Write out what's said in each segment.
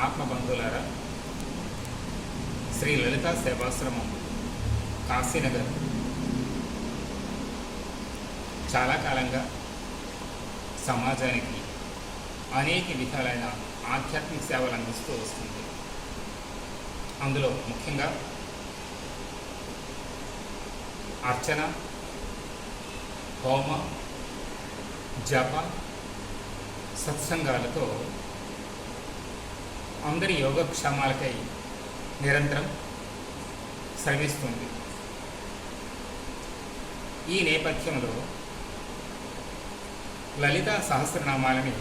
ఆత్మబంధువులారా, శ్రీ లలితా సేవాశ్రమం కాశీనగర్ చాలా కాలంగా సమాజానికి అనేక విధాలైన ఆధ్యాత్మిక సేవలు అందిస్తూ వస్తుంది. అందులో ముఖ్యంగా అర్చన, హోమ, జప, సత్సంగాలతో అందరి యోగక్షేమాలకై నిరంతరం శ్రమిస్తుంది. ఈ నేపథ్యంలో లలితా సహస్రనామాలని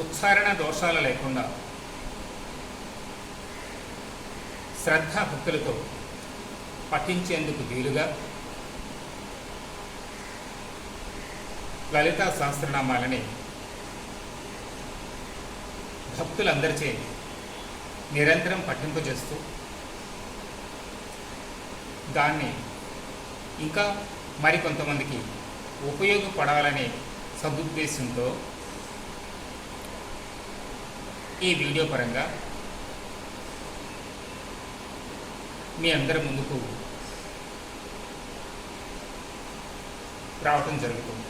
ఉచ్చారణ దోషాలు లేకుండా శ్రద్ధా భక్తులతో పఠించేందుకు వీలుగా లలితా సహస్రనామాలని భక్తులందరిచే నిరంతరం పఠింపజేస్తూ దాన్ని ఇంకా మరికొంతమందికి ఉపయోగపడాలనే సదుద్దేశంతో ఈ వీడియో పరంగా మీ అందరి ముందుకు రావటం జరుగుతుంది.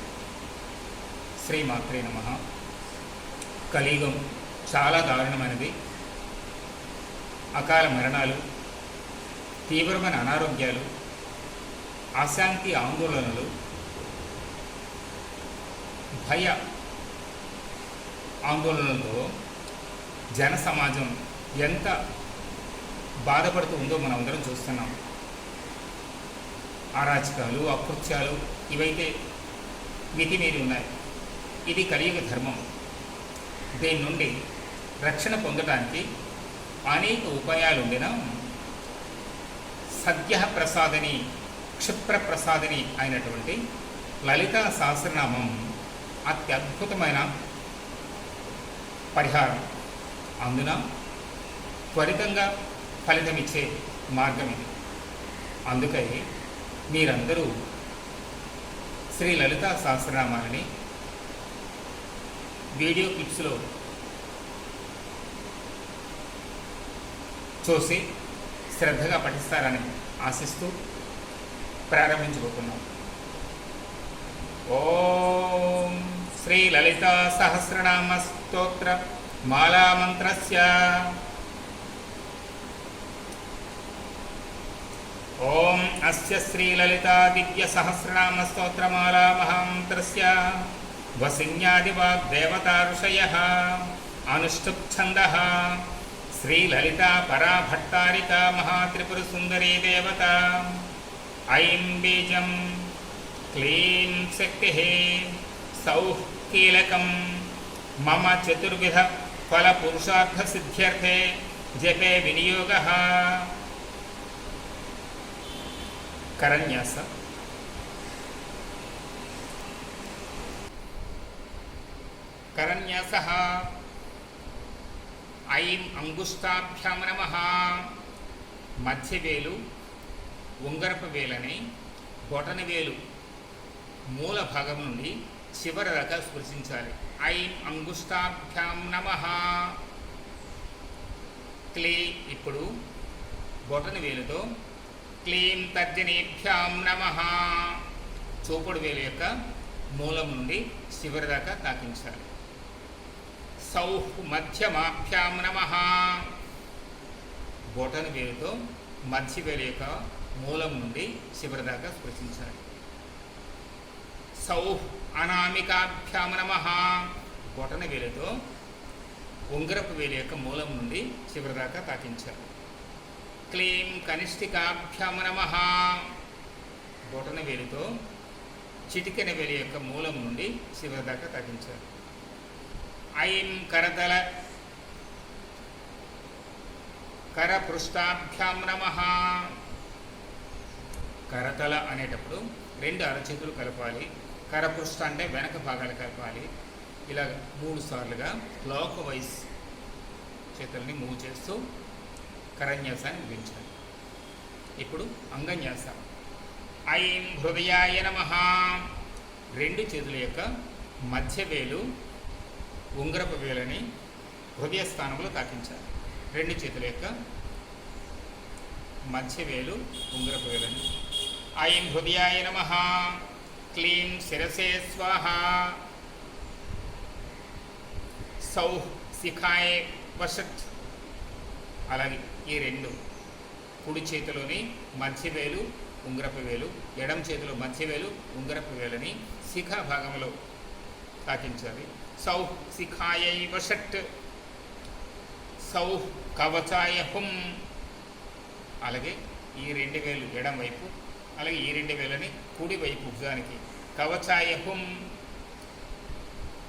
శ్రీమాత్రే నమః. కలియుగం చాలా దారుణమైనది. అకాల మరణాలు, తీవ్రమైన అనారోగ్యాలు, అశాంతి, ఆందోళనలు, భయ ఆందోళనలతో జన సమాజం ఎంత బాధపడుతూ ఉందో మనం అందరం చూస్తున్నాం. అరాచకాలు, అకృత్యాలు ఇవైతే మితిమీరి ఉన్నాయి. ఇది కలియుగ ధర్మం. దీని నుండి రక్షణ పొందడానికి అనేక ఉపాయాలు ఉండినా సద్య ప్రసాదని, క్షిప్ర ప్రసాదని అయినటువంటి లలితా సహస్రనామం అత్యద్భుతమైన పరిహారం. అందున త్వరితంగా ఫలితమిచ్చే మార్గం ఇది. అందుకై మీరందరూ శ్రీ లలితా సహస్రనామాలని వీడియో క్లిప్స్లో చూసి శ్రద్ధగా పఠిస్తారని ఆశిస్తూ ప్రారంభించబోతున్నాం. ఓం శ్రీ లలితా సహస్రనామ స్తోత్ర మాలామంత్రస్య ఓం అస్య శ్రీ లలితా దివ్య సహస్రనామ స్తోత్రమాలా మహామంత్రస్య వసిన్యాదివాగ్దేవతా ఋషయః అనుష్ఠుప్ ఛందః శ్రీ లలితా పరా భట్టారికా మహాత్రిపుర సుందరీ దేవత. ఐం బీజం క్లీం శక్తిః సౌః కీలకం మమ చతుర్విధ ఫల పురుషార్థ సిద్ధ్యర్థే జపే వినియోగః. కరన్యాస. కరన్యాసః. ఐం అంగుష్టాభ్యాం నమః. మధ్యవేలు, ఉంగరపు వేలని బొటన వేలు మూల భాగం నుండి చివరి దాకా స్పృశించాలి. ఐం అంగుష్టాభ్యాం నమః. క్లీ. ఇప్పుడు బొటన వేలుతో క్లీం తర్జనీభ్యాం నమః. చూపుడు వేలు యొక్క మూలం నుండి చివరి దాకా తాకించాలి. సౌః మధ్యమాభ్యాం నమః. బొటన వేలుతో మధ్య వేలు యొక్క మూలం నుండి చివరి దాకా స్పృశించాలి. సౌః అనామికాభ్యాం నమః. బొటన వేలుతో ఉంగరపు వేలు యొక్క మూలం నుండి చివరి దాకా తాకించాలి. క్లీం కనిష్ఠికాభ్యాం నమః. బొటన వేలుతో చిటికెన వేలు యొక్క మూలం నుండి చివరి దాకా తాకించాలి. ఐం కరతల కరపృష్ఠాభ్యాం నమః. కరతల అనేటప్పుడు రెండు అరచేతులు కలపాలి. కరపృష్ఠ అంటే వెనక భాగాలు కలపాలి. ఇలా 3 సార్లుగా క్లాక్ వైజ్ చేతుల్ని మూవ్ చేస్తూ కరన్యాసాన్ని ముగించాలి. ఇప్పుడు అంగన్యాస. ఐం హృదయాయ నమః. రెండు చేతుల యొక్క మధ్య వేలు ఉంగరపు వేలని హృదయ స్థానంలో తాకించాలి. రెండు చేతుల యొక్క మధ్య వేలు ఉంగరపు వేలని. ఐం హృదయాయ నమః, క్లీం శిరసే స్వాహ, సౌః శిఖాయ వషట్. అలాగే ఈ రెండు కుడి చేతిలోని మధ్య వేలు ఉంగరపు వేలు, ఎడమ చేతిలో మధ్య వేలు ఉంగరపు వేలని శిఖా భాగంలో తాకించాలి. సౌః శిఖాయ వషట్, సౌః కవచాయ హుం. అలాగే ఈ రెండు వేలు ఎడం వైపు, అలాగే ఈ రెండు వేలని కుడి వైపు భుజానికి కవచాయ హుం.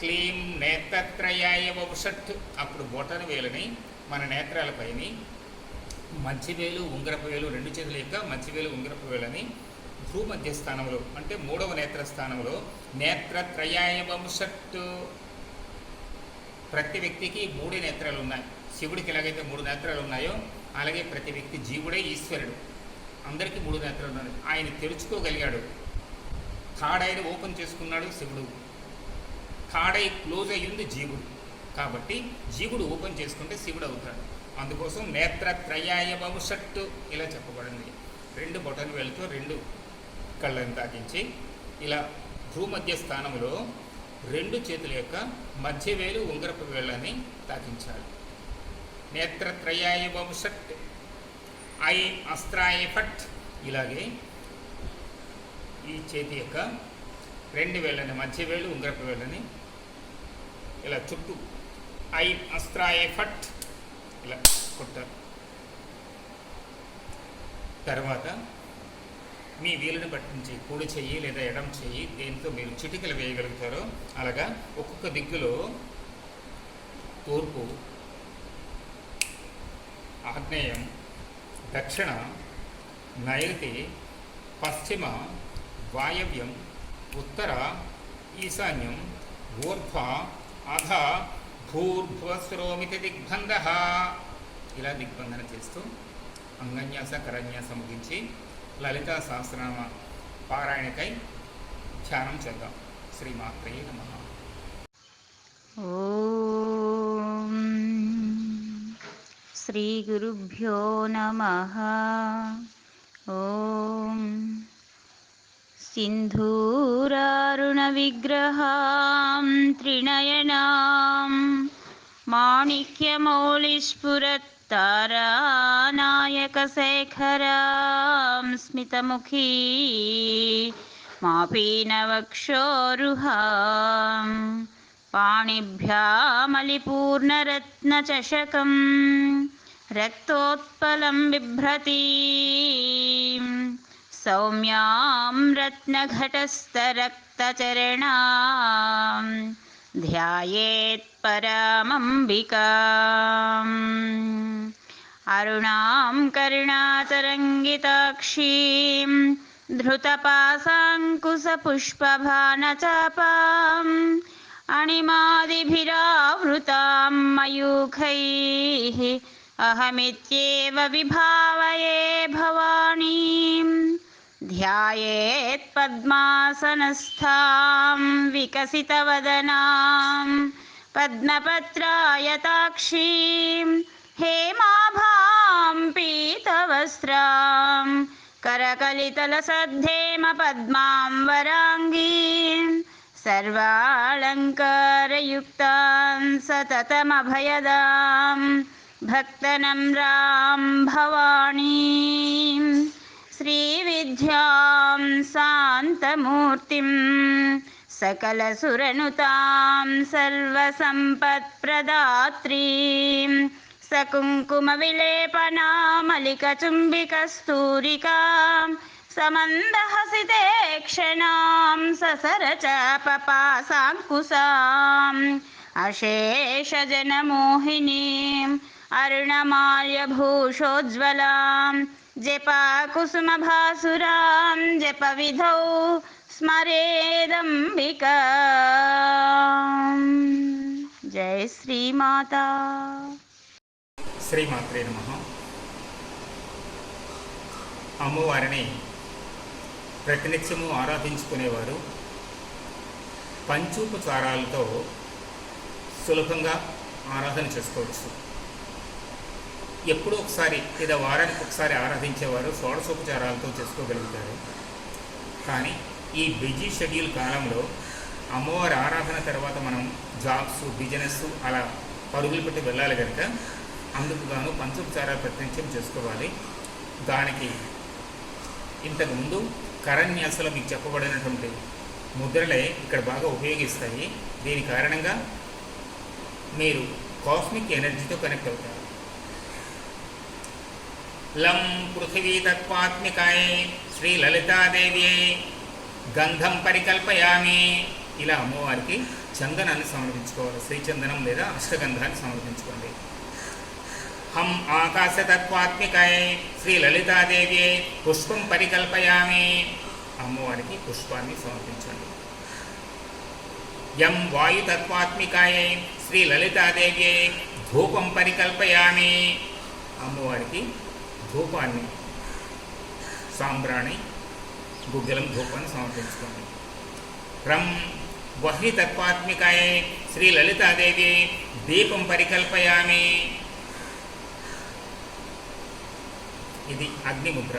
క్లీం నేత్రత్రయాయ వషట్. అప్పుడు బొటన వేలని మన నేత్రాలపైని మధ్య వేలు ఉంగరపు వేలు, రెండు చేతుల యొక్క మధ్య వేలు ఉంగరపు వేలని భూమధ్య స్థానంలో అంటే మూడవ నేత్ర స్థానంలో నేత్రత్రయాయ వషట్. ప్రతి వ్యక్తికి మూడు నేత్రాలు ఉన్నాయి. శివుడికి ఎలాగైతే మూడు నేత్రాలు ఉన్నాయో అలాగే ప్రతి వ్యక్తి జీవుడే ఈశ్వరుడు, అందరికీ మూడు నేత్రాలు ఉన్నాయి. ఆయన తెరుచుకోగలిగాడు. థర్డ్ ఐని ఓపెన్ చేసుకున్నాడు శివుడు, థర్డ్ ఐ క్లోజ్ అయ్యింది జీవుడు. కాబట్టి జీవుడు ఓపెన్ చేసుకుంటే శివుడు అవుతాడు. అందుకోసం నేత్రత్రయాయ వషట్ ఇలా చెప్పబడింది. రెండు బొటన్ వేలుతో రెండు కళ్ళని తాకించి ఇలా భూమధ్య స్థానంలో రెండు చేతుల యొక్క మధ్య వేలు ఉంగరపు వేళ్ళని తాకించాలి. నేత్రత్రయాయ వషట్, ఐ అస్త్రాయ ఫట్. ఇలాగే ఈ చేతి యొక్క రెండు వేళ్ళని మధ్య వేలు ఉంగరపు వేళ్ళని ఇలా చుట్టూ ఐ అస్త్రాయ ఫట్ ఇలా కొట్టారు. తర్వాత మీ వీలుని పట్టించి కుడి చెయ్యి లేదా ఎడం చెయ్యి దేంతో మీరు చిటికలు వేయగలుగుతారో అలాగా ఒక్కొక్క దిక్కులో తూర్పు, ఆగ్నేయం, దక్షిణ, నైరుతి, పశ్చిమ, వాయవ్యం, ఉత్తర, ఈశాన్యం, ఊర్ధ్వ, అధ, భూర్భువస్రోమితి దిగ్బంధ ఇలా దిగ్బంధన చేస్తూ అంగన్యాస కరన్యాస ముగించి లలితా సహస్రనామ పారాయణకై ధ్యానం చేద్దాం. శ్రీమాత్రే నమః. ఓం శ్రీ గురుభ్యో నమః. ఓం సింధూరారుణ విగ్రహాం త్రినయనాం మాణిక్యమౌళిస్ఫురత్తారానాయకశేఖరాం స్మితముఖీ మాపీనవక్షోరుహాం పాణిభ్యామలిపూర్ణరత్నచషకం రక్తోత్పలం బిభ్రతీం సౌమ్యాం రత్నఘటస్థరక్తచరణాం ధ్యాయేత్ పరమంబికాం. అరుణాం కరుణాతరంగితాక్షీం ధృతపాశాంకుశపుష్పభానచాపాం అణిమాదిభిరావృతాం మయూఖైః అహమిత్యేవ విభావయే భవానీం. ధ్యాయేత్ పద్మాసనస్థాం వికసితవదనాం పద్మపత్రాయతాక్షీం హేమాభాం పీతవస్త్రాం కరకలితలసద్ధేమ పద్మాం వరాంగీం సర్వాలంకారయుక్తాం సతతమభయదాం భక్తనమ్రాం భవానీం. శ్రీవిద్యాం శాంతమూర్తిం సకలసురనుతాం సర్వసంపత్ప్రదాత్రీం సకుంకుమవిలేపనామలికచుంబికస్తూరికాం సమందహసితే క్షణాం ససరచాపపాసాంకుశాం అశేషజనమోహినీం అరుణమాల్యభూషోజ్వలాం జపాకుసుమభాసురాం జపవిధౌ స్మరేదంబికాం. జై శ్రీమాతా. శ్రీమాత్రే నమః. అమ్మవారిని ప్రతినిత్యము ఆరాధించుకునేవారు పంచోపచారాలతో సులభంగా ఆరాధన చేసుకోవచ్చు. ఎప్పుడో ఒకసారి లేదా వారానికి ఒకసారి ఆరాధించేవారు షోడశోపచారాలతో చేసుకోగలుగుతారు. కానీ ఈ బిజీ షెడ్యూల్ కాలంలో అమ్మవారి ఆరాధన తర్వాత మనం జాబ్స్, బిజినెస్ అలా పరుగులు పెట్టి వెళ్ళాలి కనుక అందుకు గాను పంచోపచారాలు ప్రతినిత్యం చేసుకోవాలి. దానికి ఇంతకుముందు కరన్యాసలో మీకు చెప్పబడినటువంటి ముద్రలే ఇక్కడ బాగా ఉపయోగిస్తాయి. దీని కారణంగా మీరు కాస్మిక్ ఎనర్జీతో కనెక్ట్ అవుతారు. లం పృథివీ తత్వాత్మికాయ శ్రీ లలితాదేవి గంధం పరికల్పయామి. ఇలా అమ్మవారికి చందనాన్ని సమర్పించుకోవాలి. శ్రీచందనం లేదా అష్టగంధాన్ని సమర్పించుకోండి. హం ఆకాశతత్వాత్మికాయ శ్రీ లలితాదేవి పుష్పం పరికల్పయామి. అమ్మవారికి పుష్పాన్ని సమర్పించండి. యం వాయుతత్వాత్మికాయ శ్రీ లలితాదేవి ధూపం పరికల్పయామి. అమ్మవారికి ధూపాన్ని, సాంబ్రాణి, గుగ్గిలం ధూపాన్ని సమర్పించుకోండి. రం వహ్ని తత్వాత్మికాయ శ్రీ లలితాదేవి దీపం పరికల్పయామి. ఇది అగ్నిముద్ర.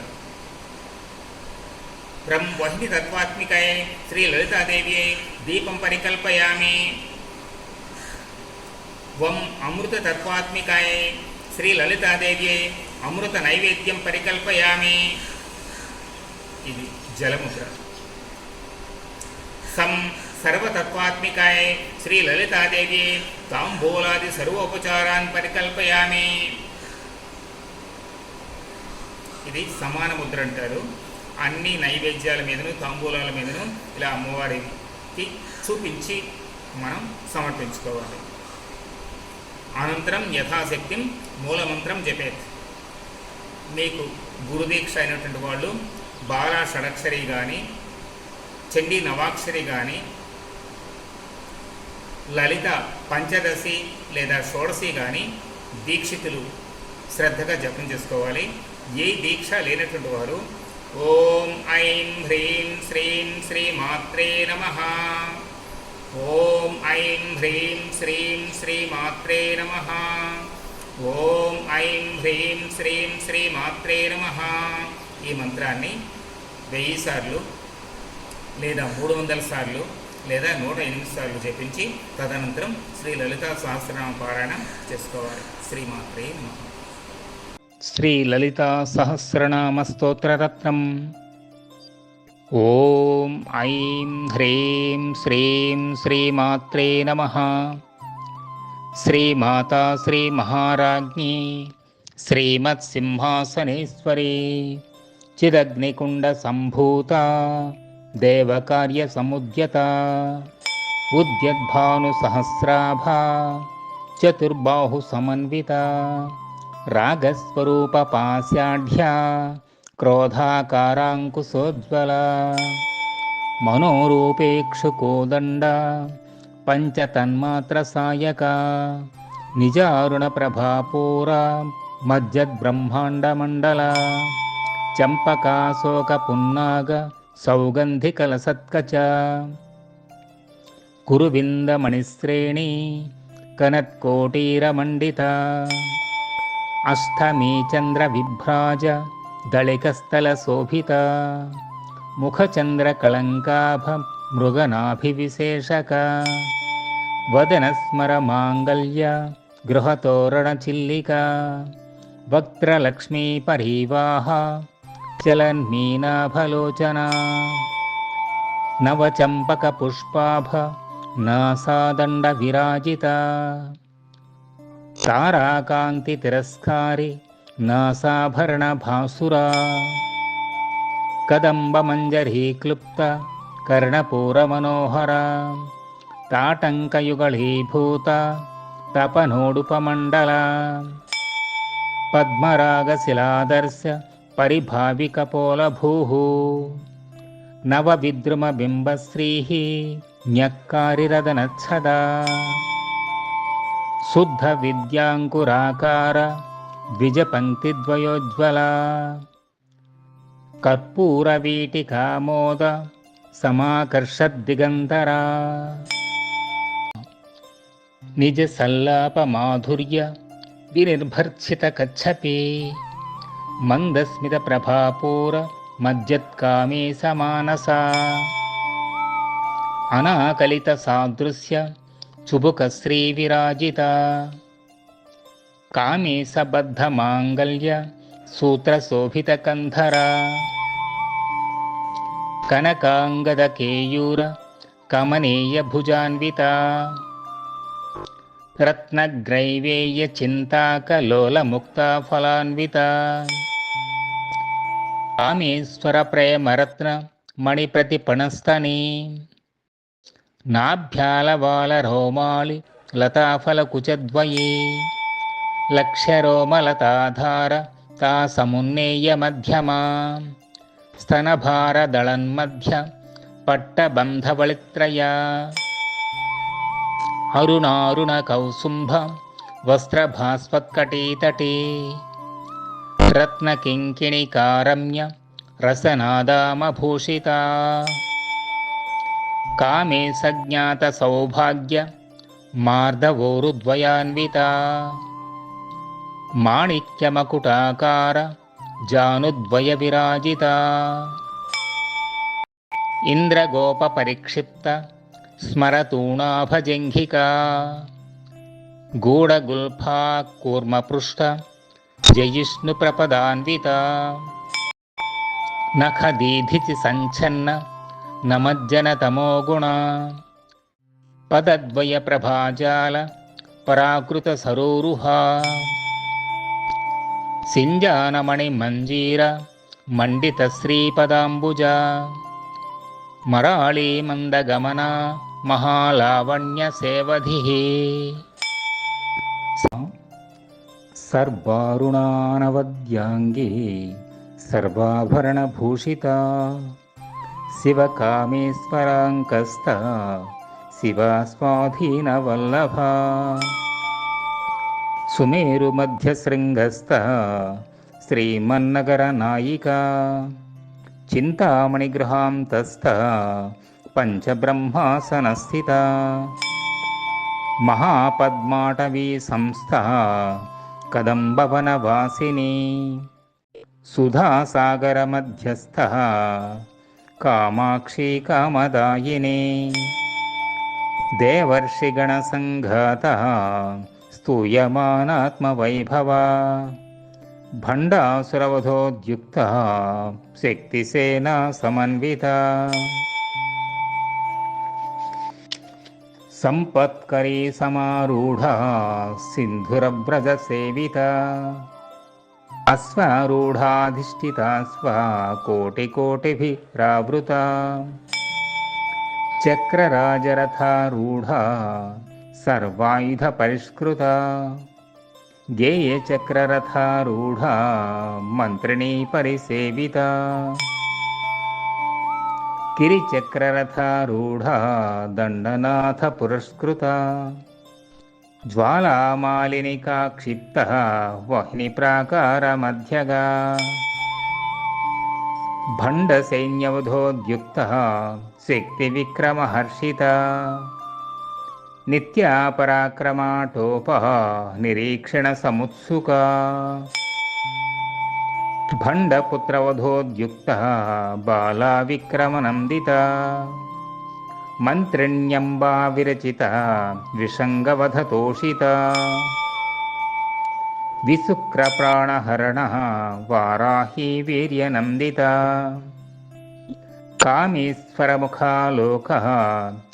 రం వహ్ని తత్వాత్మికాయ శ్రీ లలితాదేవి దీపం పరికల్పయామి. వం అమృత తత్వాత్మికాయ శ్రీ లలితాదేవి అమృత నైవేద్యం పరికల్పయామి. ఇది జలముద్ర. సం సర్వతత్వాత్మికాయ శ్రీ లలితాదేవి తాంబూలాది సర్వోపచారాన్ పరికల్పయామి. ఇది సమాన ముద్ర అంటారు. అన్ని నైవేద్యాల మీదను, తాంబూలాల మీదను ఇలా అమ్మవారికి చూపించి మనం సమర్పించుకోవాలి. అనంతరం యథాశక్తి మూలమంత్రం జపేత్. మీకు గురుదీక్ష అయినటువంటి వాళ్ళు బాలా షడక్షరి కానీ, చండీ నవాక్షరి కానీ, లలిత పంచదశి లేదా షోడశి కానీ దీక్షితులు శ్రద్ధగా జపం చేసుకోవాలి. ఏ దీక్ష లేనటువంటి వారు ఓం ఐం హ్రీం శ్రీం శ్రీ మాత్రే నమః, ఓం ఐం హ్రీం శ్రీం శ్రీ మాత్రే నమః, ఓం ఐం హ్రీం శ్రీం శ్రీ మాత్రే నమః ఈ మంత్రాన్ని 1000 సార్లు లేదా 300 సార్లు లేదా 108 సార్లు జపించి తదనంతరం శ్రీ లలితా సహస్రనామ పారాయణ చేసుకోవాలి. శ్రీమాత్రే నమః. శ్రీ లలితా సహస్రనామ స్తోత్రరత్నం. ఓం ఐం హ్రీం శ్రీం శ్రీమాత్రే నమః. శ్రీమాతా శ్రీ మహారాజ్ఞి శ్రీమత్సింహాసనేశ్వరీ చిదగ్నికుండ సంభూత దేవకార్య సముద్యత ఉద్యద్భాను సహస్రాభ చతుర్బాహు సమన్విత రాగస్వరూప పాస్యాఢ్య క్రోధాకారాంకుశోజ్వల మనోరూపేక్షుకోదండ పంచతన్మాత్ర సాయక నిజారుణ ప్రభాపూర మజ్జద్బ్రహ్మాండమండల చంపకాశోక పున్నాగ సౌగంధికలసత్కచ కురువిందమణిశ్రేణి కనత్కోటీరమండిత అష్టమీ చంద్ర విభ్రాజ దళికస్థల శోభిత ముఖచంద్ర కళంకాభ మృగనాభివిశేషక వదన స్మర మాంగళ్య గృహతోరణ చిల్లిక వక్త్రలక్ష్మీ పరీవాహ చలన్మీనాభలోచన నవచంపక పుష్పాభ నాసాదండ విరాజిత తారాకాంతి తిరస్కారి నాసాభరణ భాసురా కదంబ మంజరీ క్లుప్త కర్ణపూర మనోహర తాటంకయుగళీభూత తపనోడుపమండల పద్మరాగశిలాదర్శ పరిభావికపోలభూ నవవిద్రుమబింబశ్రీః న్యక్కారిరదనచ్ఛదా శుద్ధ విద్యాంకురాకార ద్విజపంక్తిద్వయోజ్వల కర్పూరవీటికామోద समाकर्षद्दिगन्तरा निजसल्लापमाधुर्य विनिर्भर्त्सितकच्छपे मन्दस्मितप्रभापूर मज्जत्कामे समानसा अनाकलितसादृश्य चुबुकश्रीविराजिता कामे सबद्धमाङ्गल्य सूत्रशोभितकन्धरा कनकाङ्गदकेयूर कमनीयभुजान्विता रत्नग्रैवेयचिन्ताकलोलमुक्ता फलान्विता कामेश्वरप्रेमरत्न मणिप्रतिपणस्तनी नाभ्यालवालरोमाळि लताफलकुचद्वये लक्ष्यरोमलताधार तासमुन्नेय मध्यमा स्तनभारदळन्मध्य पट्टबन्धवलित्रया अरुणारुणकौसुम्भ वस्त्रभास्वत्कटीतटे रत्नकिङ्किणिकारम्य रसनादामभूषिता कामे सज्ञातसौभाग्य मार्दवोरुद्वयान्विता माणिक्यमकुटाकार जानुद्वयविराजिता इन्द्रगोपपरिक्षिप्त स्मरतूणाभजङ्घिका गूढगुल्फा कूर्मपृष्ठ जयिष्णुप्रपदान्विता नखदीधिचि सञ्छन्न नमज्जनतमोगुणा पदद्वयप्रभाजाल पराकृतसरोरुहा सिञ्जानमणिमञ्जीर मण्डितश्रीपदाम्बुजा मराळीमन्दगमना महालावण्यसेवधिः सर्वारुणानवद्याङ्गे सर्वाभरणभूषिता शिवकामेश्वराङ्कस्ता शिवा स्वाधीनवल्लभा सुमेरुमध्यशृङ्गस्था श्रीमन्नगरनायिका चिन्तामणिगृहान्तस्था पञ्चब्रह्मासनस्थिता महापद्माटवी संस्था कदम्बवनवासिनी सुधासागरमध्यस्थः कामाक्षी कामदायिनी देवर्षिगणसङ्घातः स्तूयमानात्मवैभवा भण्डासुरवधोद्युक्तः शक्तिसेना समन्विता सम्पत्करी समारूढा सिन्धुरव्रजसेविता अश्वारूढाधिष्ठिता स्वा कोटिकोटिभिरावृता चक्रराजरथारूढा सर्वायुधपरिष्कृता गेयचक्ररथारूढा मन्त्रिणी परिसेविता गिरिचक्ररथारूढा दण्डनाथपुरस्कृता ज्वालामालिनिका क्षिप्तः वह्निप्राकारमध्यगा भण्डसैन्यवधोद्युक्तः शक्तिविक्रमहर्षिता नित्यापराक्रमाटोपः निरीक्षणसमुत्सुका भण्डपुत्रवधोद्युक्तः बाला विक्रमनन्दिता मन्त्रिण्यम्बा विरचिता विषङ्गवधतोषिता विशुक्रप्राणहरणः वाराही वीर्यनन्दिता कामेश्वरमुखालोकः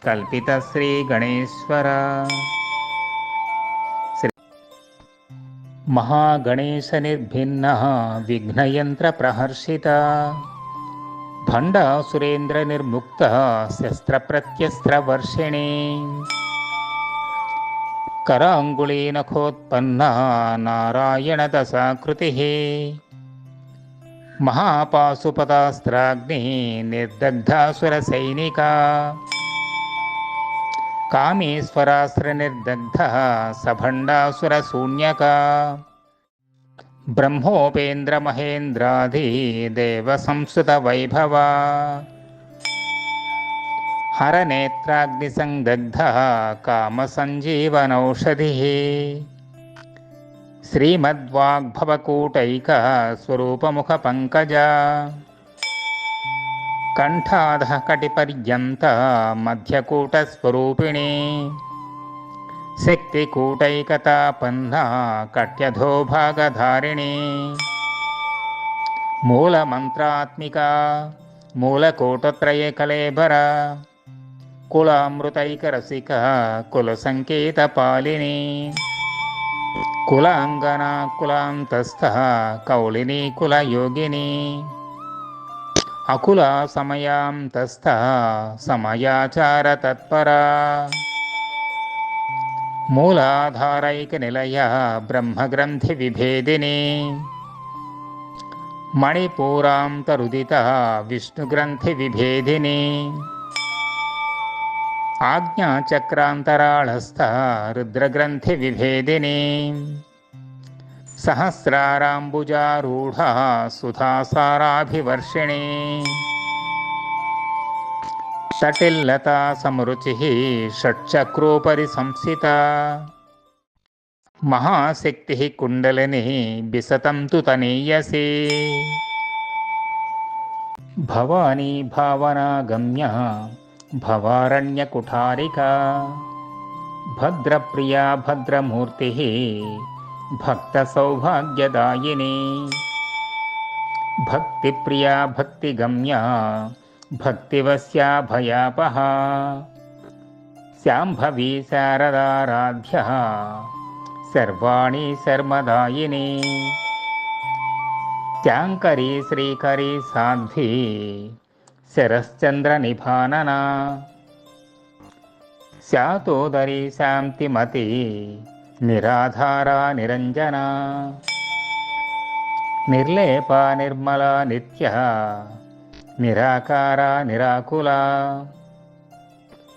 कल्पितश्रीगणेश्वरा महागणेशनिर्भिन्नः विघ्नयन्त्रप्रहर्षिता भण्डासुरेन्द्रनिर्मुक्तः शस्त्रप्रत्यस्त्रवर्षिणी कराङ्गुलीनखोत्पन्ना नारायणदशाकृतिः महापाशुपतास्त्राग्निः निर्दग्धासुरसैनिका कामेश्वरास्त्रनिर्दग्धः सभण्डासुरशून्यका ब्रह्मोपेन्द्रमहेन्द्राधिदेवसंस्तुतवैभवा హరనేత్రాగ్నిసందగ్ధ కామసంజీవనౌషధిः శ్రీమద్వాగ్భవకూటైక స్వరూపముఖపంకజ కంఠాధః కటిపర్యంత మధ్యకూటస్వరూపిణి శక్తికూటైకతాపన్నా కట్యధోభాగధారిణి మూలమంత్రాత్మిక మూలకోటత్రయకళేబర కులామృతైకరసిక కులసంకేతపాలిని కులాంగనా కులాంతస్థ కౌళిని కులయోగిని అకుల సమయాంతస్థ సమయాచార తత్పరా మూలాధారైక నిలయ బ్రహ్మగ్రంథి విభేదిని మణిపూరాంతరుదిత విష్ణుగ్రంథి విభేదిని ఆజ్ఞాచక్రాంతరాళస్థ రుద్రగ్రంథి విభేదిని సహస్రారాంబుజారూఢ సుధాసారాభివర్షిణి షటిల్లతా సమరుచి షట్చక్రోపరి సంస్థిత మహాశక్తి కుండలిని బిసతం తు తనీయసి భవానీ భావనాగమ్య భవారణ్యకుఠారిక భద్రప్రియా భద్రమూర్తి భక్తసౌభాగ్యదాయిని భక్తిప్రియా భక్తిగమ్య భక్తివశ్యా భయాపహ శాంభవీ శారదారాధ్య సర్వాణి శర్మదాయిని శాంకరీ శ్రీకరీ సాధ్వి శరశ్చంద్ర నిభానన శాతోదరీ శాంతిమతి నిరాధారా నిరంజన నిర్లేప నిర్మల నిత్య నిరాకార నిరాకుల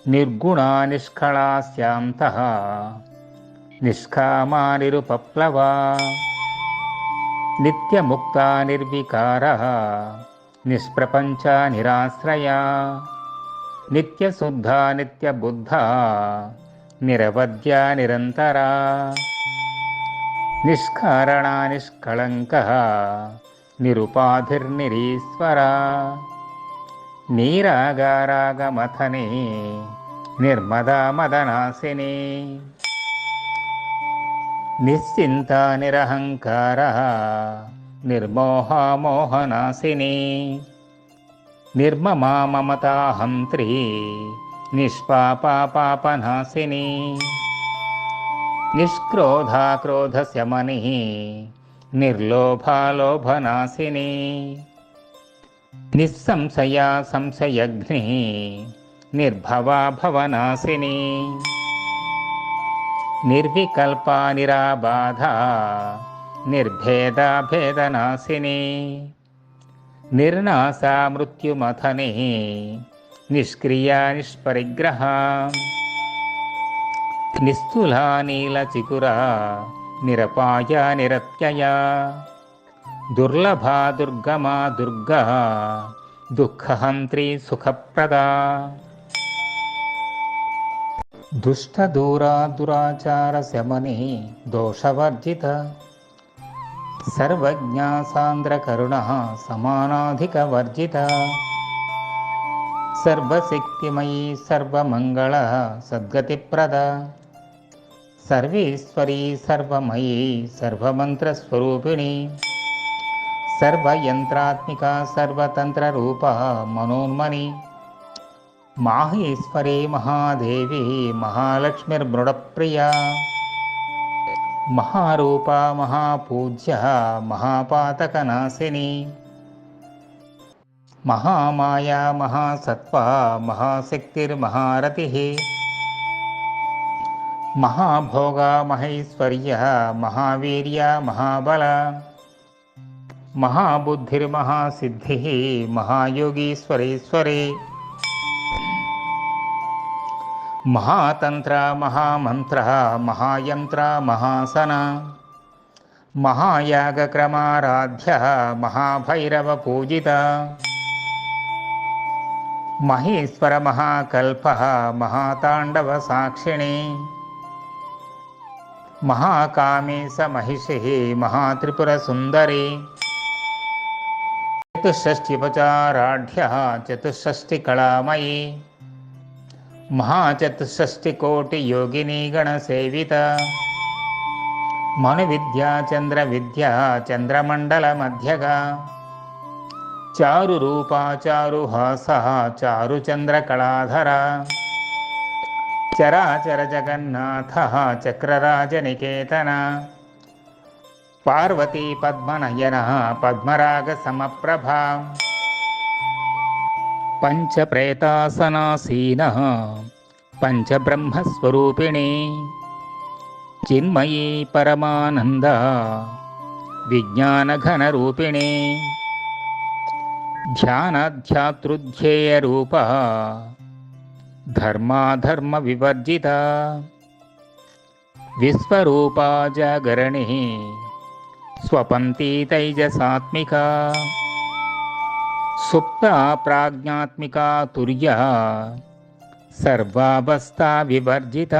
నిర్గుణ నిష్కళా శాంత నిష్కామా నిరుపప్లవ నిత్యముక్త నిర్వికార నిష్ప్రపంచ నిరాశ్రయ నిత్యశుద్ధ నిత్యబుద్ధ నిరవద్య నిరంతర నిష్కారణ నిష్కళంక నిరుపాధిర్నిరీశ్వర నీరాగారాగమథనే నిర్మదా మదనాశిని నిశ్చింత నిరహంకార నిర్మోహా మోహనాశిని నిర్మమా మమతాహంత్రి నిష్పాపా పాపనాశిని నిష్క్రోధా క్రోధశమని నిర్లోభా లోభనాశిని నిస్సంశయా సంశయఘ్ని నిర్భవా భవనాశిని నిర్వికల్పా నిరాబాధ నిర్భేదా భేదనాశిని నిర్నాశా మృత్యుమథనే నిష్క్రియా నిష్పరిగ్రహ నిస్థూలా నీలచికురా నిరపాయ నిరత్యయ దుర్లభా దుర్గమా దుర్గా దుఃఖహంత్రి సుఖప్రదా దుష్టదూరా దురాచార శమని దోషవర్జిత సర్వజ్ఞా సాంద్రకరుణ సమానాధికవర్జిత సర్వశక్తిమయీ సర్వమంగళ సద్గతిప్రద సర్వేశ్వరీ సర్వమయీ సర్వమంత్రస్వరూపిణి సర్వయంత్రాత్మిక సర్వతంత్రరూప మనోన్మని మాహేశ్వరీ మహాదేవి మహాలక్ష్మిర్మృడప్రియా మహారూప మహాపూజ్య మహాపాతకనాశిని మహామాయా మహాసత్వ మహాశక్తిర్మహారతి మహాభోగ మహైశ్వర్య మహావీర్య మహాబల మహాబుద్ధిర్మహాసిద్ధి మహాయోగీశ్వరేశ్వరే మహాతంత్ర మహామంత్ర మహాయంత్ర మహాసన మహాయాగక్రమారాధ్య మహాభైరవ పూజిత మహేశ్వర మహాకల్ప మహాతాండవ సాక్షిణి మహాకామేశ మహిషి మహాత్రిపుర సుందరి చతుషష్ఠ్యుపచారాఢ్య చతుషష్ఠి కళామయీ మహాచతుషష్ఠికోటి యోగిని గణసేవిత మను విద్యా చంద్ర విద్యా చంద్రమండల మధ్యగా చారు రూపా చారు హాస చారు చంద్ర కళాధర చరాచర జగన్నాథ చక్రరాజ నికేతన పార్వతీ పద్మనయన పద్మరాగ సమప్రభ పంచప్రేతాసనాసీన పంచబ్రహ్మస్వరూపిణి చిన్మయీ పరమానంద విజ్ఞానఘనరూపిణి ధ్యానాధ్యాతృధ్యేయరూప ధర్మాధర్మ వివర్జిత విశ్వరూపా జాగరణి స్వపంతి తైజసాత్మికా సుప్త ప్రాజ్ఞాత్మికా తుర్య సర్వావస్థా వివర్జిత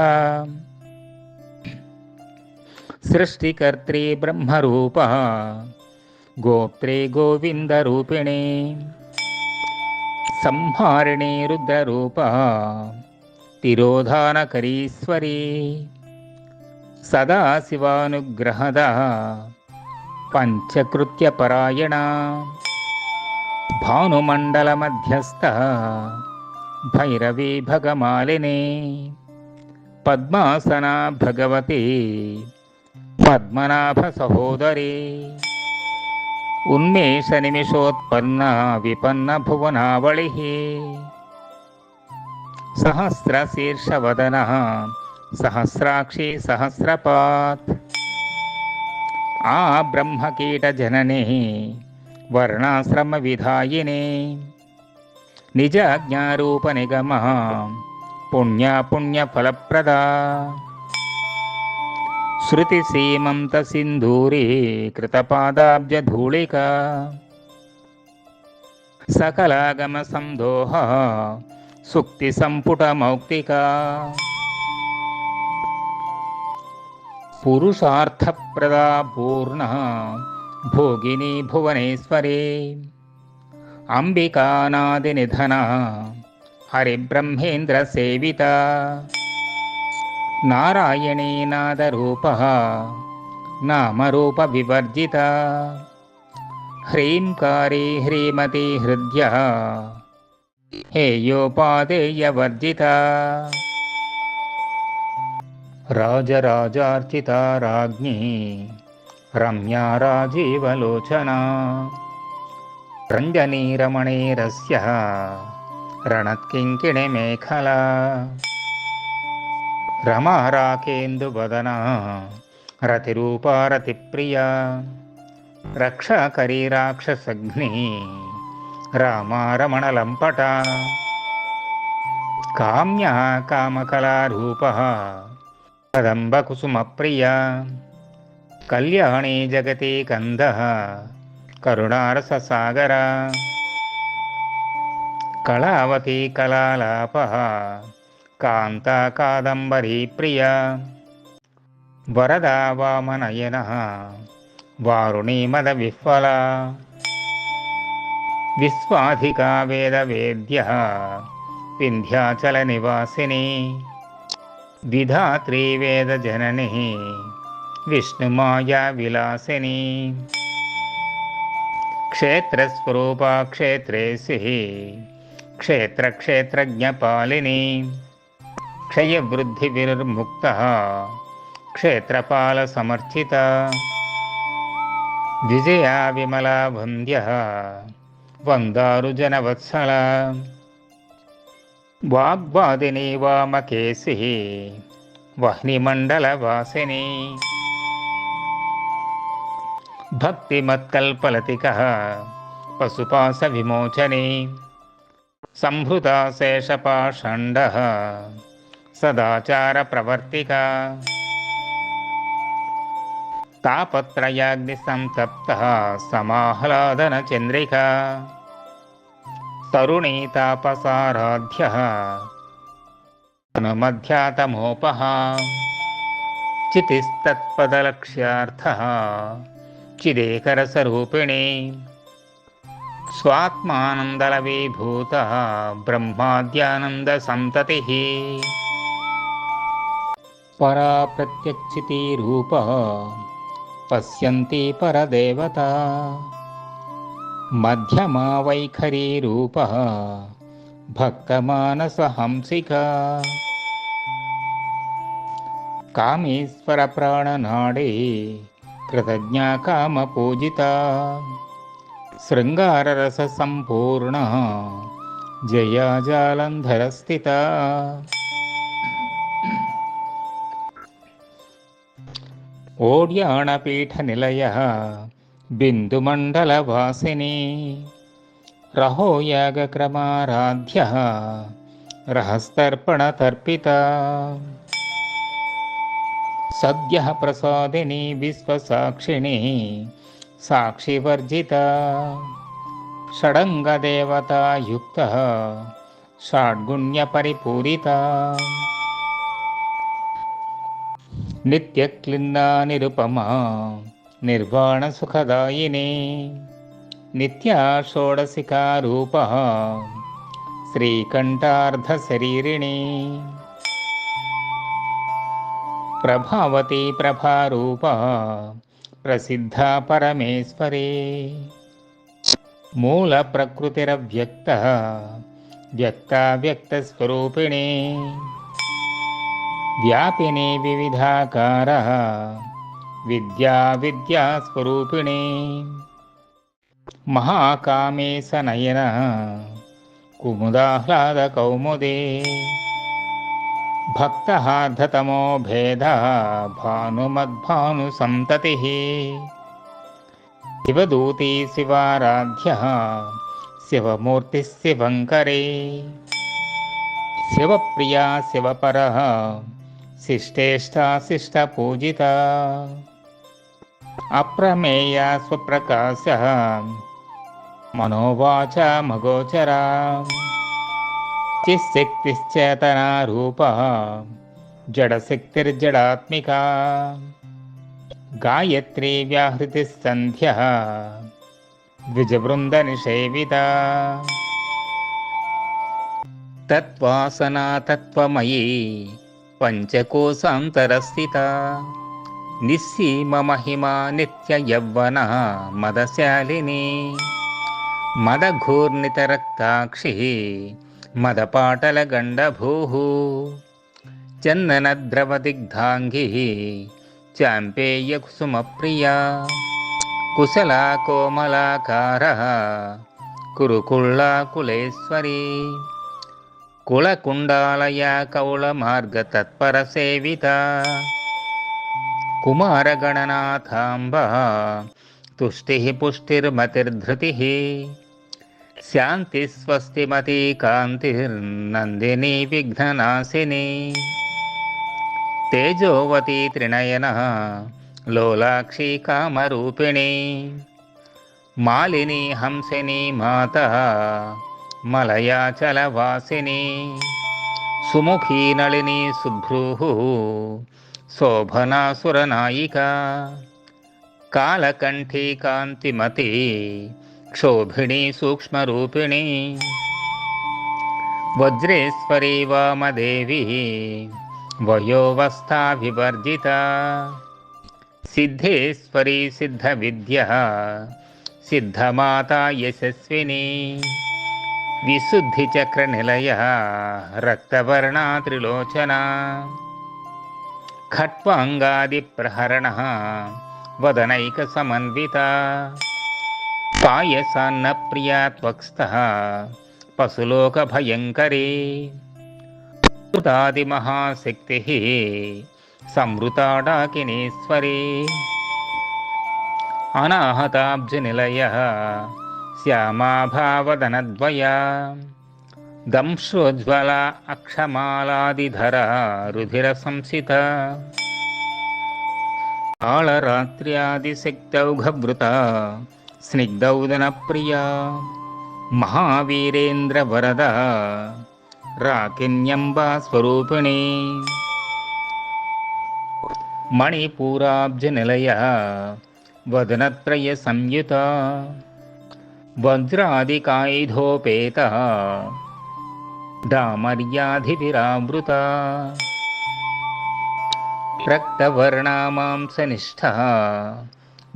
సృష్టికర్త్రీ బ్రహ్మరూప గోప్త్రే గోవిందరూపిణి సంహారిణీ రుద్రరూప తిరోధానకరీశ్వరీ సదాశివానుగ్రహద పంచకృత్యపరాయణ భానుమండల మధ్యస్థ భైరవీ భగమాలిని పద్మాసన భగవతి పద్మనాభ సహోదరి ఉన్మేష నిమిషోత్పన్న విపన్న భువనావళి సహస్రశీర్షవదన సహస్రాక్షి సహస్రపాత్ ఆ బ్రహ్మకీట జనని వర్ణాశ్రమ విధాయిని నిజాజ్ఞారూప నిగమ పుణ్య ఫలప్రద శృతి సీమంత సింధూరీ కృతపాదాబ్జధూళిక సకలాగమ సందోహ సుక్తి సంపుట మౌక్తిక పురుషార్థప్రదా పూర్ణ భోగిని భువనేశ్వరి అంబికానాది నిధన హరిబ్రహ్మేంద్ర సేవిత నారాయణీ నాదరూప నామరూప వివర్జిత హ్రీంకారీ హ్రీమతి హృద్య హేయోపాదేయవర్జిత రాజరాజార్చిత రాజ్ఞి రమ్యా రాజీవలోచనా రంజనీరమణీరస్య రణత్కింకిణి మేఖలా రమారాకేందువదనా రతిరూపా రతిప్రియా రక్షాకరీ రాక్షసగ్ని రామారమణలంపట కామ్యా కామకళారూప కదంబకుసుమప్రియా కళ్యాణీ జగతి కంద కరుణారససాగర కళావతి కళాలాప కాంతా కాదంబరీ ప్రియ వరదా వామనయన వారుణీ మద విహ్వల విశ్వాధికా వేదవేద్య వింధ్యాచల నివాసిని విధాత్రీ వేద జనని విష్ణుమాయా విలాసిని క్షేత్రస్వరూపా క్షేత్రేసి క్షేత్రజ్ఞపాలిని క్షయవృద్ధి విర్ముక్త క్షేత్రపాల సమర్చిత విజయా విమలా వంద్య వందారుజనవత్సల వాగ్వాదిని వామకేసి వహ్నిమండలవాసిని భక్తిమత్కల్పలతిక పశుపాస విమోచని సంహృతా శేషపాషండ సదాచార ప్రవర్తిక తాపత్రయాగ్ని సంతప్త సమాహ్లాదన చంద్రిక తరుణీ తాపసారాధ్యః అనుమధ్యాతమోపః చితిస్తత్పదలక్ష్యార్థః చిదేకరసరూపిణీ స్వాత్మానందలవీభూతః బ్రహ్మాద్యానందసంతతిః పరా ప్రత్యక్షితి రూపః పశ్యంతి పరదేవతా మధ్యమా వైఖరీ రూపః భక్తమానసహంసికా కామేశ్వర ప్రాణనాడే కృతజ్ఞా కామపూజితా శృంగారరస సంపూర్ణ జయా జాలంధరస్థిత ఓడ్యాణపీఠ నిలయ బిందుమండలవాసిని రహోయాగక్రమారాధ్య రహస్తర్పణతర్పిత సద్య ప్రసాదిని విశ్వసాక్షిణి సాక్షివర్జిత షడంగదేవతాయుక్త షాడ్గుణ్యపరిపూరిత నిత్యక్లిన్నా నిరుపమా నిర్వాణసుఖదాయిని నిత్యా షోడశికారూప శ్రీకంఠార్ధశరీరిణి ప్రభావతి ప్రభారూప ప్రసిద్ధా పరమేశ్వరీ మూల ప్రకృతిరవ్యక్త వ్యక్తావ్యక్తస్వరూపిణి వ్యాపిని వివిధాకార విద్యా విద్యాస్వరూపిణి మహాకామేశనయన కుముదాహ్లాద కౌముదే భక్తహార్ధతమో భేద భానుమద్భాను సంతతి శివదూతి శివారాధ్య శివమూర్తి శివంకరే శివప్రియా శివపర శిష్టేష్టా శిష్టపూజిత అప్రమేయ స్వప్రకాశ మనోవాచ మగోచరా చిశక్తిశ్చేతనా రూప జడశక్తిర్జడాత్మికా గాయత్రీ వ్యాహృతి సంధ్య ద్విజబృంద నిషేవిత తత్వాసనా తత్వమయీ పంచకోశాంతరస్థిత నిస్సీమ మహిమా నిత్య యవ్వన మదశాలిని మదఘూర్ణితరక్తాక్షి మదపాటలగండభూః చందనద్రవదిగ్ధాంగి చాంపేయకుసుమప్రియా కుశలా కోమలాకార కురుకుళ్ళాకులేశ్వరీ కులకుండాలయ కౌళమార్గతత్పరసేవిత కుమారగణనాథాంబ తుష్టిః పుష్టిర్మతిర్ధృతిః శాంతి స్వస్తిమతి కాంతిర్నందిని విఘ్ననాశిని తేజోవతి త్రినయన లోలాక్షి కామరూపిణి మాలిని హంసిని మాత మలయాచలవాసిని సుముఖీ నళిని శుభ్రూః శోభనాసురనాయికా కాళకంఠీ కాంతిమతి క్షోభిణీ సూక్ష్మరూపిణి వజ్రేశ్వరీ వామదేవి వయోవస్థా వివర్జిత సిద్ధేశ్వరీ సిద్ధవిద్య సిద్ధమాతా యశస్విని విశుద్ధిచక్రనిలయ రక్తవర్ణా త్రిలోచన ఖట్వాంగాదిప్రహరణ వదనైకసమన్విత పాయసాన్నప్రియా త్వక్స్థః పశులోకభయంకరీ మహాశక్తిః సంవృతాడాకినేశ్వరీ అనాహతాబ్జనిలయః శ్యామాభావదనద్వయా దంశోజ్వల అక్షమాలాదిధర రుధిర సంసిత కాళరాత్ర్యాదిశక్తౌఘభృత స్నిగ్ధౌదన ప్రియా మహావీరేంద్ర వరద రాకిన్యంబా స్వరూపిణి మణిపూరాబ్జ నిలయ వదనత్రయ సంయుత వజ్రాదికాయుధోపేత డామర్యాధిభిరావృత రక్తవర్ణామాంసనిష్ఠ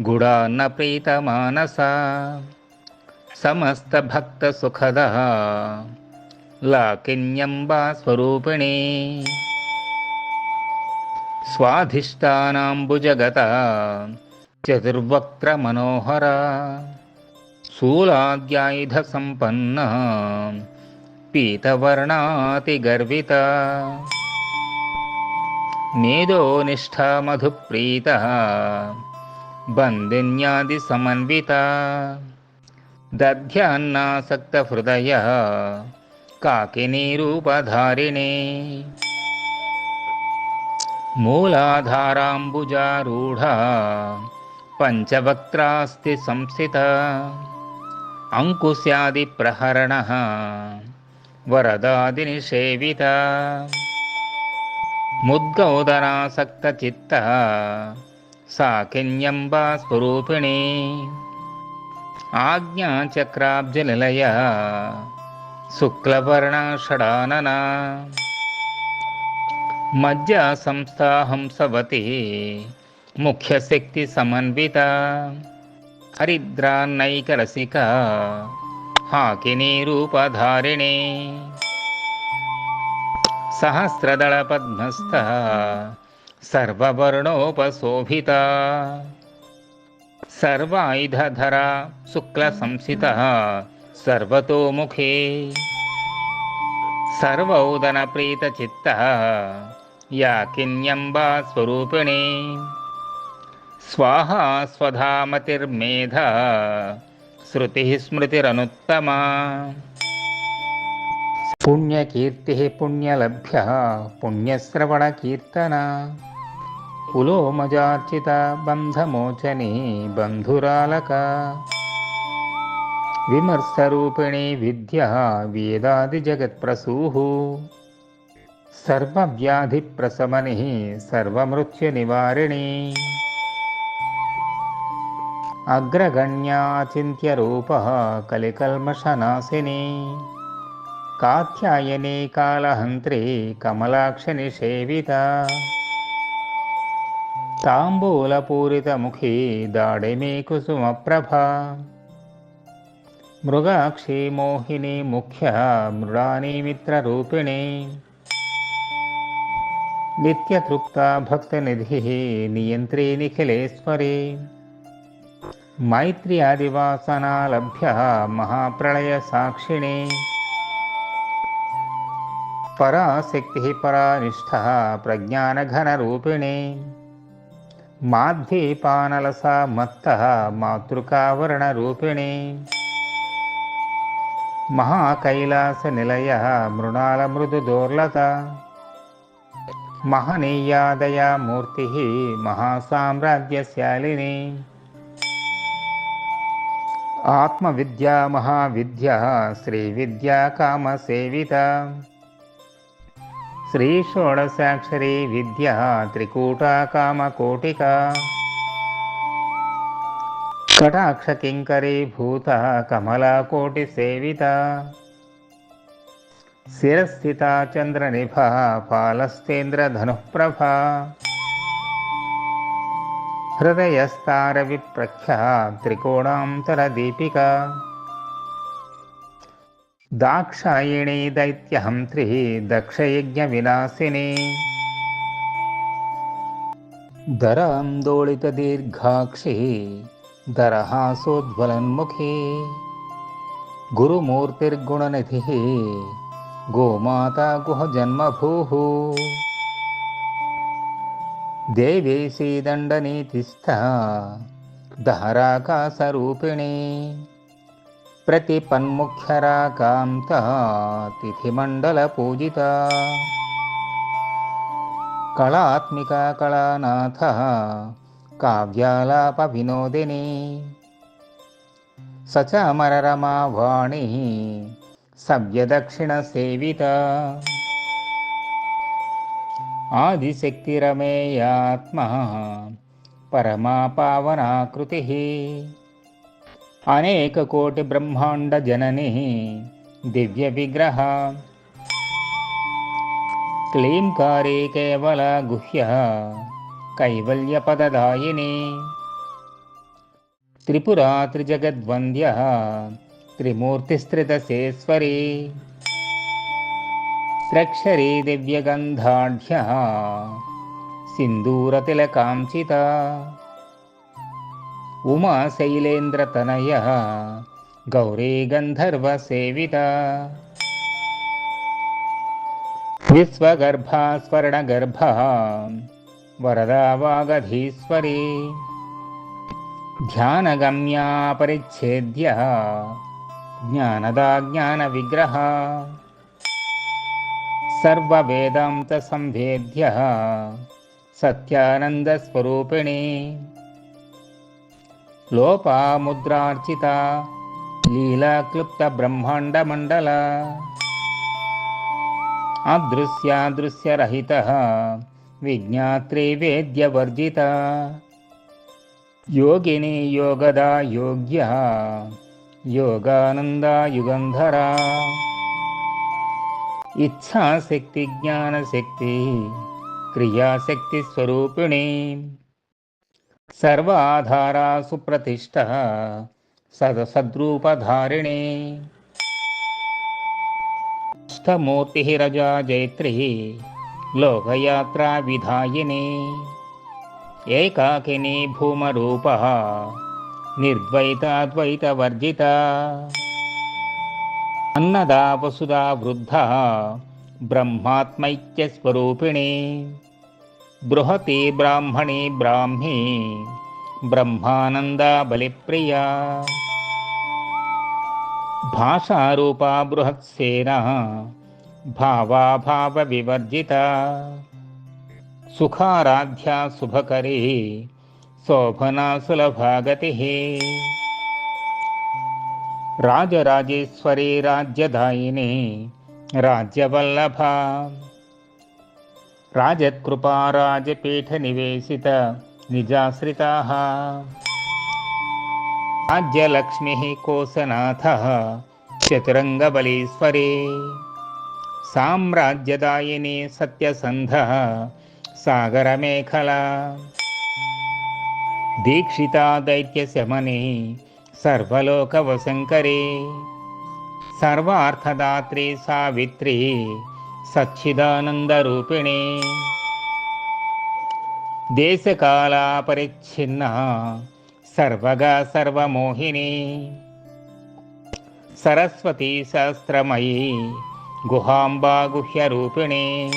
గుడాన్న ప్రీతమానస సమస్తభక్త సుఖద లాకిన్యంబా స్వరూపిణి స్వాధిష్టానాంబుజగత చతుర్వక్త్ర మనోహర శూలాద్యాయుధ సంపన్న పీతవర్ణాతిగర్విత మేధో నిష్ఠా మధుప్రీత బందిన్యాది సమన్విత దధ్యాన్నాసక్త హృదయ కాకినీ రూపధారిణి మూలాధారాంబుజారూఢ పంచవక్త్రాస్తి సంస్థిత అంకుశాది ప్రహరణ వరదాదినిషేవిత ముద్గౌదనాసక్త చిత్త సాకిన్యంబా స్వరూపిణి ఆజ్ఞాచక్రాబ్జనిలయ శుక్లవర్ణ షడానన మధ్య సంస్థా హంసవతి ముఖ్యశక్తి సమన్విత హరిద్రాన్నైకరసిక హాకినీ రూపధారిణి సహస్రదళ పద్మస్థ సర్వవర్ణోపశోభిత సర్వాయుధధర శుక్ల సంస్థిత సర్వతోముఖే సర్వౌదన ప్రీత చిత్త యాకిన్యంబా స్వరూపిణి స్వాహా స్వధామతిర్మేధ శృతి స్మృతిరనుత్తమా పుణ్యకీర్తి పుణ్యలభ్య పుణ్యశ్రవణకీర్తన పులోమజార్చిత బంధమోచని బంధురాలక విమర్శరూపిణి విద్య వేదాదిజగత్ప్రసూః సర్వవ్యాధిప్రశమని సర్వమృత్యునివారిణి అగ్రగణ్యాచింత్యరూప కలికల్మషనాశిని కాత్యాయని కాళహంత్రి కమలాక్షని సేవిత తాంబూలపూరితముఖి దాడిమీ కుసుమప్రభ మృగాక్షి మోహిని ముఖ్య మృడాని మిత్రరూపిణి నిత్యతృప్త భక్తనిధి నియంత్రీ నిఖిలేశ్వరి మైత్రి ఆదివాసనాలభ్య మహాప్రళయ సాక్షిణి పరాశక్తి పరానిష్ఠ ప్రజ్ఞానఘనరూపిణి మాధ్వీపానలసా మత్త మాతృకావర్ణరూపిణి మహాకైలాస నిలయ మృణాల మృదుదోర్లత మహనీయాదయామూర్తి మహాసామ్రాజ్యశాలిని ఆత్మవిద్యా మహావిద్య శ్రీవిద్యా కామసేవిత శ్రీ షోడశాక్షరీ విద్య త్రికూటా కామకోటిక కటాక్ష కింకరీ భూత కమలాకోటి సేవిత శిరస్థిత చంద్రనిభ ఫాలస్తేంద్రధనుఃప్రభ హృదయస్తార విప్రఖ్య త్రికోణాంతర దీపిక దాక్షాయిణీ దైత్యహంత్రి దక్షయజ్ఞ వినాశిని దరాందోళిత దీర్ఘాక్షి దరహాసోజ్వలన్ముఖి గురుమూర్తిర్గుణనిధి గోమాతా గుహ జన్మభూః దేవేశీ దండనీతిస్థ దహరాకాశరూపిణి ప్రతిపన్ముఖ్యరాకాంత తిథిమండల పూజిత కళాత్మిక కళానాథ కావ్యాలాప వినోదిని సచామరరమా వాణి సవ్యదక్షిణ సేవిత ఆదిశక్తిరమేయాత్మ పరమా పావనాకృతి అనేకకోటి బ్రహ్మాండ జనని దివ్య విగ్రహ క్లీంకారే కేవల గుహ్య కైవల్యపదదాయిని త్రిపురా త్రిజగద్వంద్య త్రిమూర్తిస్త్రిదశేశ్వరీ త్రక్షరీ దివ్యగంధాఢ్య సింధూరతిలకాంచిత ఉమా శైలేంద్రతనయ గౌరీ గంధర్వసేవిత విశ్వగర్భా స్వర్ణగర్భా వరదా వాగధీశ్వరీ ధ్యానగమ్యా పరిచ్ఛేద్య జ్ఞానదా జ్ఞాన విగ్రహ సర్వవేదాంత సంవేద్య సత్యానంద స్వరూపిణి లోపాముద్రార్చిత లీలాక్లుప్త బ్రహ్మాండ మండల అదృశ్యాదృశ్యరహిత విజ్ఞాత్రి వేద్యవర్జిత యోగిని యోగదా యోగ్య యోగానంద యుగంధరా ఇచ్ఛాశక్తి జ్ఞానశక్తి క్రియాశక్తి స్వరూపిణి సర్వాధారా సుప్రతిష్ఠ సద్రూపధారిణి అష్టమూర్తి రజా జైత్రి లోకయాత్రా విధాయిని ఏకాకిని భూమరూప నిర్ద్వైతాద్వైతవర్జిత అన్నదా వసుదా వృద్ధ బ్రహ్మాత్మైక్యస్వరూపిణి బృహతి బ్రాహ్మణి బ్రాహ్మీ బ్రహ్మానంద బలిప్రియా భాషారూపా బృహత్సేన భావాభావ వివర్జిత సుఖారాధ్య శుభకరీ శోభనా సులభాగతి రాజరాజేశ్వరీ రాజ్యదాయిని రాజ్యవల్లభ రాజత్కృపా రాజపీఠ నివేశిత నిజాశ్రితా రాజ్యలక్ష్మి కోశనాథ చతురంగబలీశ్వరీ సామ్రాజ్యదాయిని సత్యసంధ సాగరమేఖలా దీక్షితా దైత్యశమని సర్వలోకవశంకరీ సర్వార్థదాత్రి సావిత్రి సచ్చిదానందరూపిణి దేశకాలాపరిచ్ఛిన్న సర్వగా సర్వమోహిని సరస్వతీ శాస్త్రమయీ గుహాంబా గుహ్యరూపిణి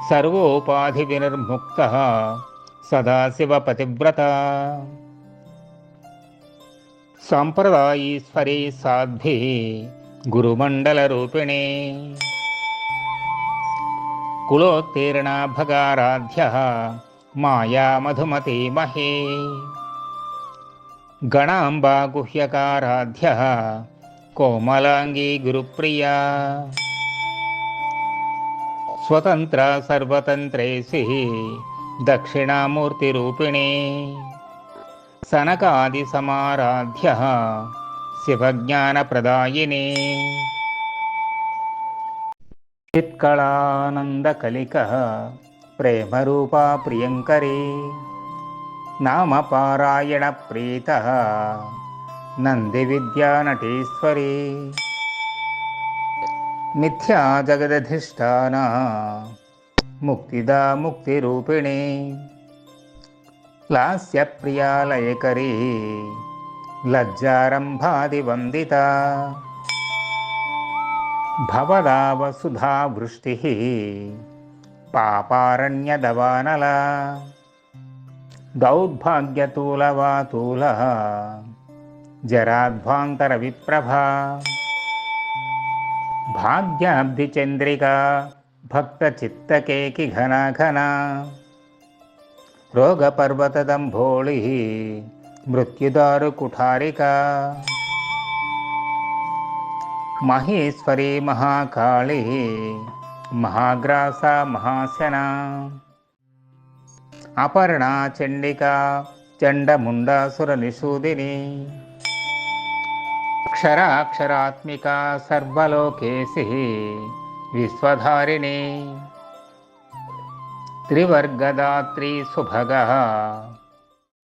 సర్వోపాధి వినిర్ముక్త సదాశివపతివ్రత సాంప్రదాయీశ్వరీ సాధ్వి గురుమండలరూపిణి కులోత్తీర్ణ భగారాధ్య మాయా మధుమతి మహే గణాంబా గుహ్యకారాధ్య కోమలాంగీ గురుప్రియా స్వతంత్ర సర్వతంత్రేసి దక్షిణామూర్తిరూపిణి సనకాది సమారాధ్య శివజ్ఞానప్రదాయిని చిత్కళానందకలిక ప్రేమరూపా ప్రియంకరీ నామపారాయణ ప్రీత నంది విద్యానటీశ్వరీ మిథ్యా జగదధిష్టాన ముక్తిదా ముక్తిరూపిణి లాస్యప్రియాలయకరీ లజ్జారంభాదివందిత భవదావసుధా వృష్టి పాపారణ్యదవానల దౌర్భాగ్యతూలవాతూల జరాధ్వాంతర విప్రభా భాగ్యాబ్ధిచంద్రికా భక్తచిత్తకేకి ఘనా ఘనా రోగపర్వతదంభోళి మృత్యుదారు కుఠారిక మహేశ్వరి మహాకాళి మహాగ్రాస మహాశన అపర్ణా చండికా చండముండాసుర నిషూదిని క్షరాక్షరాత్మిక సర్వలోకేశి విశ్వధారిణి త్రివర్గదాత్రి సుభగ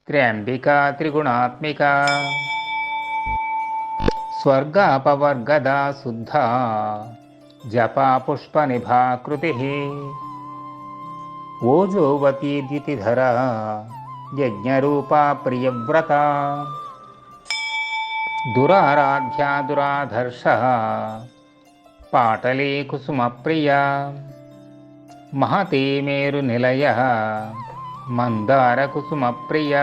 త్ర్యంబికా త్రిగుణాత్మిక స్వర్గాపవర్గదా శుద్ధ జపా పుష్పనిభాకృతి ఓజోవతీ ద్యుతిధర యజ్ఞరూపా ప్రియవ్రత దురారాధ్యా దురాధర్ష పాటలీ కుసుమప్రియ మహతి మేరు నిలయ మందార కుసుమప్రియ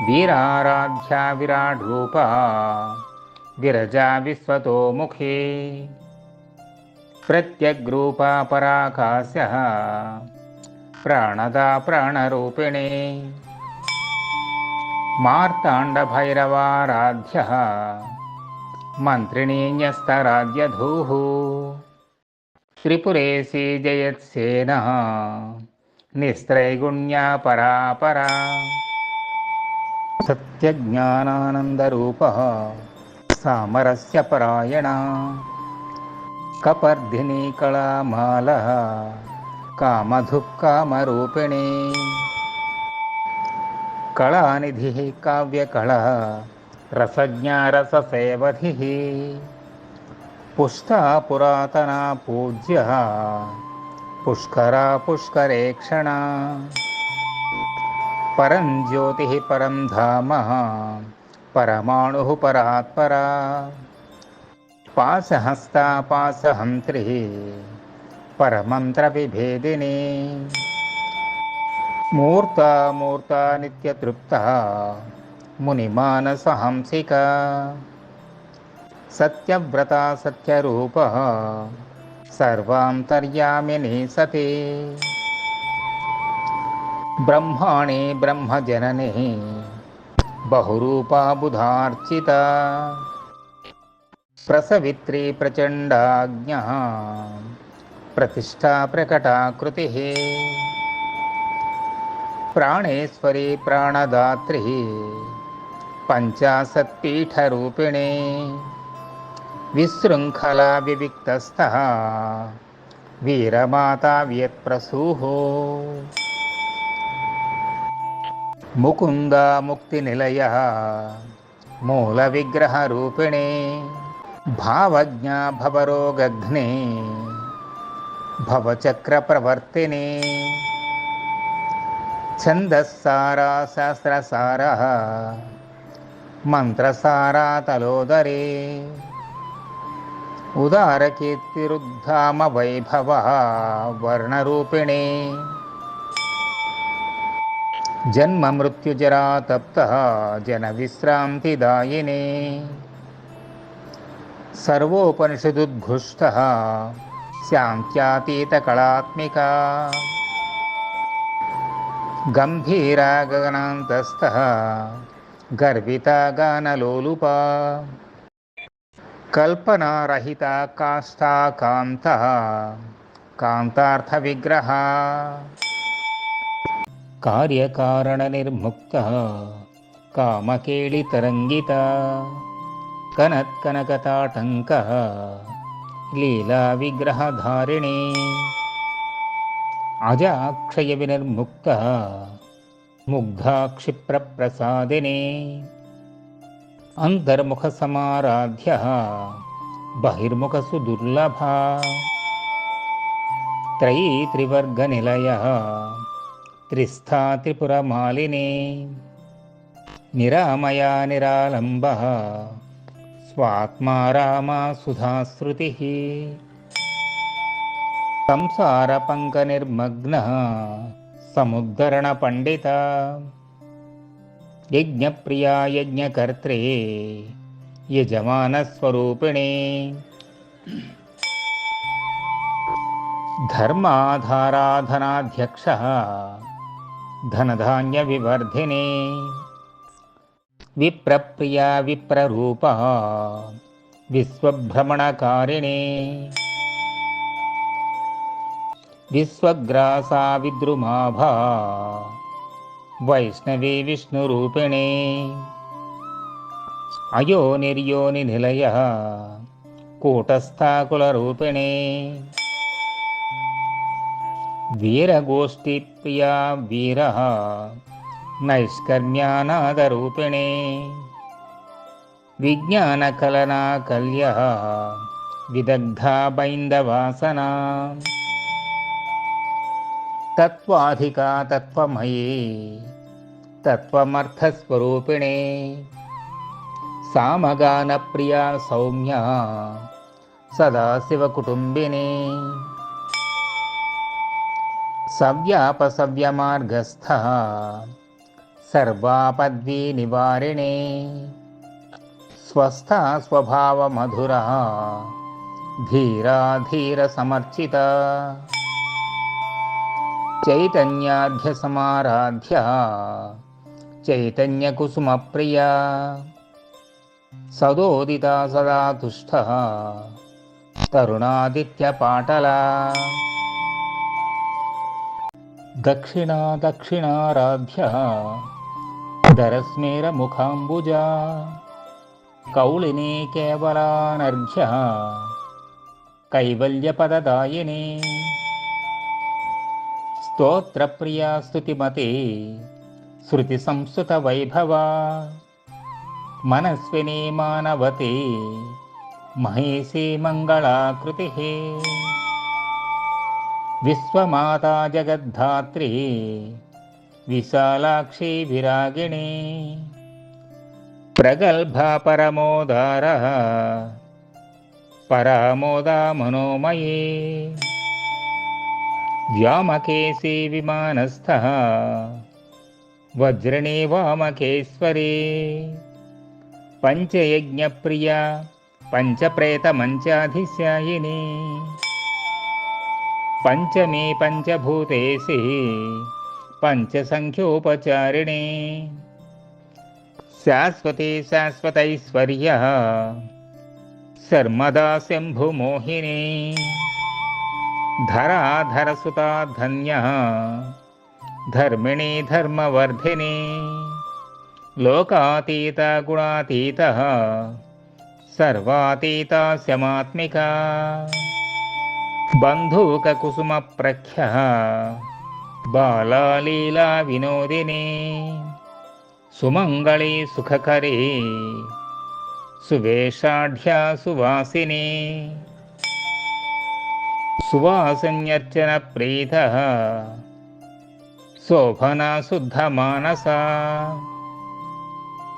వీరారాధ్యా విరాట్ రూప విరజా విశ్వతోముఖీ ప్రత్యగ్రూపా పరాకాశ ప్రాణదా ప్రాణరూపిణి మార్తాండభైరవారాధ్య మంత్రిణీ న్యస్తరాజ్యధూః త్రిపురేశీ జయత్సేన నిస్త్రైగుణ్యా పరాపరా సత్యజ్ఞానానందరూప సామరస్య పరాయణ కపర్ధిని కళామాల కామధుఃకామరూపిణి కళానిధి కావ్యకళ రసజ్ఞా రససేవధి పుష్టా పురాతన పూజ్య పుష్కరా పుష్కరేక్షణ పరం జ్యోతి పరం ధామ పరమాణు పరాత్పరా పాశహస్తా పాశహంత్రి పరమంత్ర విభేదిని మూర్తా మూర్తా నిత్యతృప్త మునిమానసహంసిక సత్యవ్రత సత్యరూప సర్వాంతర్యామిని సతి బ్రహ్మాణి బ్రహ్మజనని బహురూపా బుధార్చిత ప్రసవిత్రీ ప్రచండాజ్ఞ ప్రతిష్టా ప్రకటాకృతి ప్రాణేశ్వరీ ప్రాణదాత్రి పంచాశత్పీఠరూపిణి విశృంఖలా వివిక్తస్థః వీరమాతా వ్యత్ప్రసూః ముకుంద ముక్తినిలయ మూలవిగ్రహరూపిణి భావజ్ఞా భవరోగఘ్ని భవచక్రప్రవర్తిని ఛందస్సారా శాస్త్రసారా మంత్రసారా తలోదరే ఉదారకీర్తిరుద్ధామ వైభవ వర్ణరూపిణి జన్మ మృత్యుజరా తప్త జన విశ్రాంతిదాయిని సర్వోపనిషదుద్ఘుష్ట శాంత్యాతీత కళాత్మిక గంభీరా గగనాంతస్థ గర్విత గానలోలుప కల్పనారహిత కాష్టా కాంత కాంతార్థ విగ్రహ కార్యకారణ నిర్ముక్త కామకేళి తరంగిత కనత్కనకతాటంక లీలా విగ్రహధారిణి అజాక్షయ వినిర్ముక్త ముగ్ధాక్షిప్రప్రసాదిని అంతర్ముఖ సమారాధ్య బహిర్ముఖ సుదుర్లభ త్రయీ త్రివర్గ నిలయ త్రిస్థా త్రిపురమాలిని నిరామయా నిరాలంబ స్వాత్మా రామా సుధాశ్రుతి సంసార పంక నిర్మగ్న సముద్ధరణ పండిత యజ్ఞప్రియా యజ్ఞకర్త్రే యజమానస్వరూపిణి ధర్మాధారాధనాధ్యక్ష धनधान्यविवर्धिने विप्रप्रिया विप्ररूपा विश्वभ्रमणकारिणे विश्वग्रासा विद्रुमाभा वैष्णवी विष्णुरूपिणे अयोनिर्योनिनिलयः कूटस्थाकुलरूपिणे वीरगोष्ठीप्रिया वीरः नैष्कर्म्यानादरूपिणे विज्ञानकलना कल्यः विदग्धा बैन्दवासना तत्त्वाधिका तत्त्वमयी तत्त्वमर्थस्वरूपिणे सामगानप्रिया सौम्या सदाशिवकुटुम्बिनी सव्यापसव्यमार्गस्थः सर्वापद्वीनिवारिणे स्वस्था स्वभावमधुरः धीरा धीरसमर्चिता चैतन्याढ्यसमाराध्या चैतन्यकुसुमप्रिया सदोदिता सदा तुष्टः तरुणादित्यपाटला दक्षिणा दक्षिणाराध्या दरस्मेरमुखाम्बुजा कौलिनी केवलानर्घ्यः कैवल्यपददायिनी स्तोत्रप्रिया स्तुतिमती श्रुतिसंस्कृतवैभवा मनस्विनी मानवती महेशी मङ्गलाकृतिः विश्वमाता जगद्धात्री विशालाक्षी विरागिणी प्रगल्भा परमोदारः परामोदा मनोमयी व्यामकेशी विमानस्थः वज्रिणी वामकेश्वरी पंचयज्ञप्रिया पंचप्रेतमंचाधिशायिनी पंचमी पंचभूतेशी पंचसंख्योपचारिणी शाश्वती शाश्वतैश्वर्यः सर्मदा शम्भुमोहिनी धराधरसुता धन्यः धर्मिणी धर्मवर्धिनी लोकातीता गुणातीतः सर्वातीता शमात्मिका बन्धूककुसुमप्रख्यः बालालीला विनोदिनी सुमङ्गली सुखकरी सुवेशाढ्या सुवासिनी सुवासन्यर्चनप्रीतः शोभना शुद्धमानसा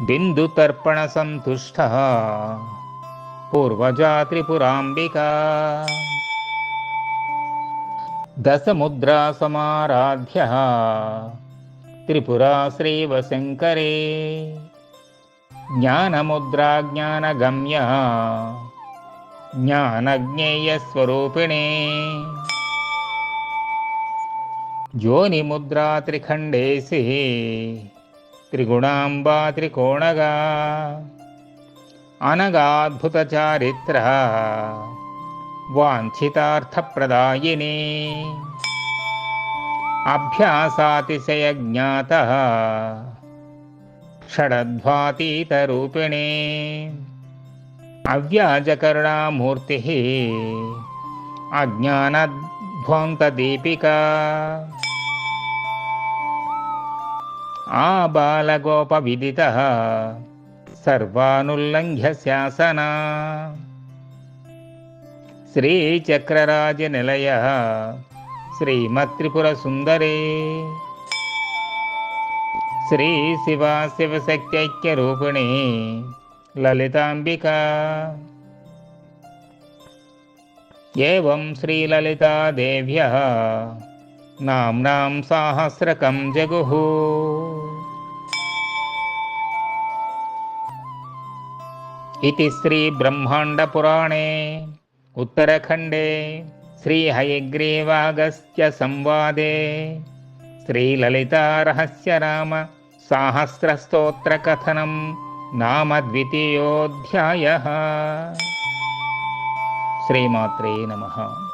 बिन्दुतर्पणसन्तुष्टः पूर्वजा त्रिपुराम्बिका दशमुद्रासमाराध्यः त्रिपुरा श्रीवशङ्करे ज्ञानमुद्रा ज्ञानगम्यः ज्ञानज्ञेयस्वरूपिणे योनिमुद्रा त्रिखण्डेशी त्रिगुणाम्बा त्रिकोणगा अनगाद्भुतचारित्रः वाञ्छितार्थप्रदायिनी अभ्यासातिशयज्ञातः षडध्वातीतरूपिणे अव्याजकरुणामूर्तिः अज्ञानध्वान्तदीपिका आबालगोपविदितः सर्वानुल्लङ्घ्य शासना श्रीचक्रराजनिलयः श्रीमत्त्रिपुरसुन्दरी श्रीशिवा शिवशक्त्यैक्यरूपिणी ललिताम्बिका एवं श्रीललितादेव्यः नाम्नां साहस्रकं जगुः। इति श्रीब्रह्माण्डपुराणे उत्तरखण्डे श्रीहयग्रीवागस्त्य संवादे శ్రీలలితారహస్యనామ సాహస్రస్తోత్రకథనం నామ ద్వితీయోऽధ్యాయः. శ్రీమాత్రే నమః.